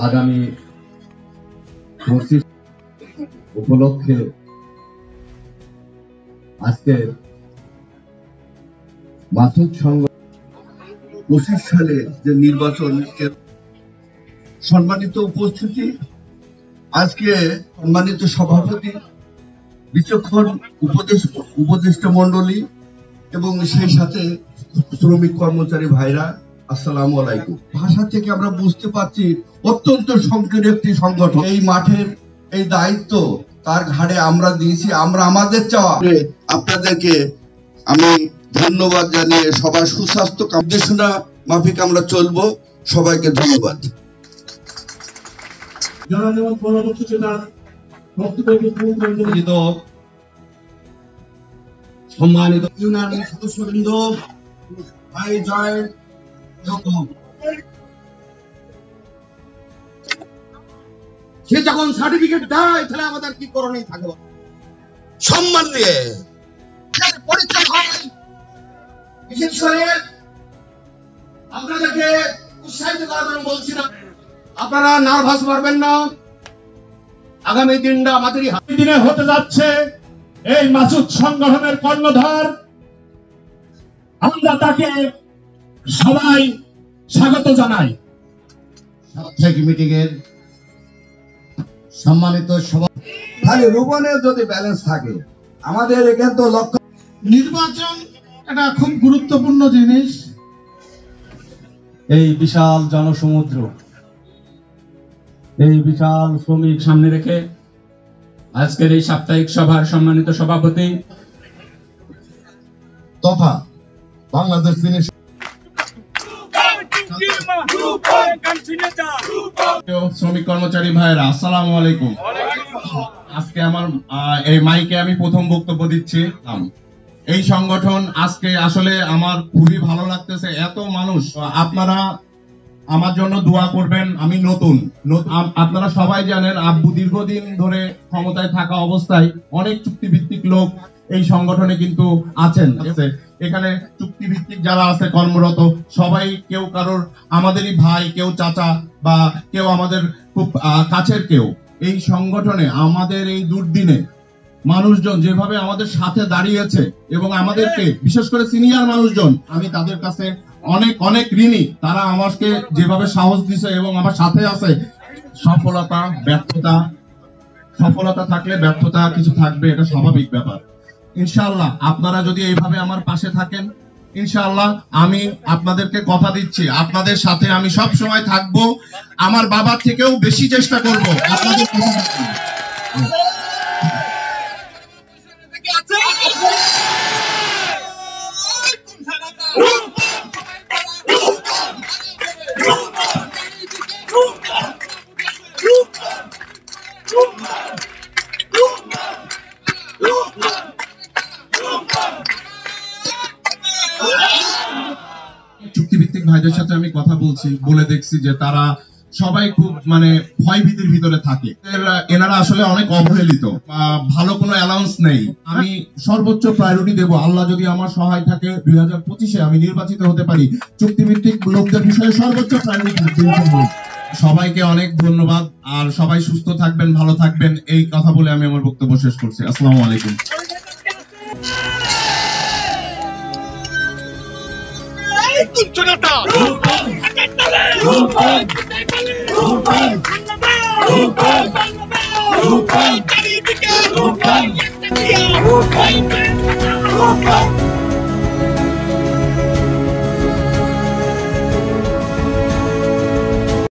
আগামী 25 উপলক্ষে আজকে মাসুদ সংঘ 25 সালে যে নির্বাচন সম্মানিত উপস্থিতি, আজকে সম্মানিত সভাপতি, বিচক্ষণ উপদেষ্টা মন্ডলী এবং সেই সাথে শ্রমিক কর্মচারী ভাইরা, আসসালামু আলাইকুম। ভাষা থেকে আমরা বুঝতে পারছি অত্যন্ত সংকীর্ণ একটি সংগঠন। এই মাঠের এই দায়িত্ব তার ঘাড়ে আমরা দিয়েছি। আমরা আমাদের চাওয়া আপনাদেরকে আমি ধন্যবাদ জানিয়ে সবার সুস্বাস্থ্য নির্দেশনা মাফিক আমরা চলবো। সবাইকে ধন্যবাদ। সম্মানিত ইউনিয়ন সদস্যবৃন্দ, সে যখন সার্টিফিকেট দেয় তাহলে আমাদের কি করণীয় থাকে? সম্মান দিয়ে পরিচয় হয়। বিশেষ করে আপনাদেরকে উৎসাহিত করার জন্য বলছি না, আপনারা নার্ভাস পারবেন না। আগামী দিনটা আমাদেরই দিনে হতে যাচ্ছে এই মাসুদ সংগঠনের কর্ণধার। আমরা তাকে সবাই স্বাগত জানাই। সাপ্তাহিক মিটিং এর সম্মানিত সভাপতি, খালি রূপনে যদি ব্যালেন্স থাকে আমাদের এখানে তো লক্ষ্য। নির্বাচন একটা খুব গুরুত্বপূর্ণ জিনিস। এই বিশাল জনসমুদ্র, এই বিশাল শ্রমিক সামনে রেখে আজকের এই সাপ্তাহিক সভার সম্মানিত সভাপতি তথা বাংলাদেশ শ্রমিক কর্মচারী ভাইরা, আসসালামু আলাইকুম। আজকে আমার এই মাইকে আমি প্রথম বক্তব্য দিচ্ছি। এই সংগঠন আজকে আসলে আমার খুবই ভালো লাগতেছে। এত মানুষ, আপনারা আমার জন্য দোয়া করবেন। আমি নতুন, আপনারা সবাই জানেন আব্বু দীর্ঘদিন ধরে ক্ষমতায় থাকা অবস্থায় অনেক চুক্তিভিত্তিক লোক এই সংগঠনে কিন্তু আছেন। এখানে চুক্তিভিত্তিক যারা আছে কর্মরত সবাই, কেউ কারোর আমাদেরই ভাই, কেউ চাচা বা কেউ আমাদের খুব কাছের কেউ। এই সংগঠনে আমাদের এই দুর্দিনে মানুষজন যেভাবে আমাদের সাথে দাঁড়িয়েছে এবং আমাদেরকে বিশেষ করে সিনিয়র মানুষজন, আমি তাদের কাছে অনেক অনেক ঋণী। তারা আমাকে যেভাবে সাহস দিছে এবং আমার সাথে আছে। সফলতা ব্যর্থতা, সফলতা থাকলে ব্যর্থতা কিছু থাকবে, এটা স্বাভাবিক ব্যাপার। ইনশাআল্লাহ আপনারা যদি এইভাবে আমার পাশে থাকেন, ইনশাআল্লাহ আমি আপনাদেরকে কথা দিচ্ছি আপনাদের সাথে আমি সব সময় থাকবো। আমার বাবার থেকেও বেশি চেষ্টা করব আপনাদের চুক্তিভিত্তিক ভাইদের সাথে আমি কথা বলে দেখছি যে তারা সবাই খুব ভয় ভীতির ভিতরে থাকে। এনারা আসলে অনেক অবহেলিত, ভালো কোনো অ্যালাউন্স নেই। আমি সর্বোচ্চ প্রায়োরিটি দেব। আল্লাহ যদি আমার সহায় থাকে 2025-এ আমি নির্বাচিত হতে পারি, চুক্তিভিত্তিক লোকদের বিষয়ে সর্বোচ্চ প্রায়োরিটি থাকবে। সবাইকে অনেক ধন্যবাদ। আর সবাই সুস্থ থাকবেন, ভালো থাকবেন, এই কথা বলে আমি আমার বক্তব্য শেষ করছি। আসসালামু আলাইকুম। Rupan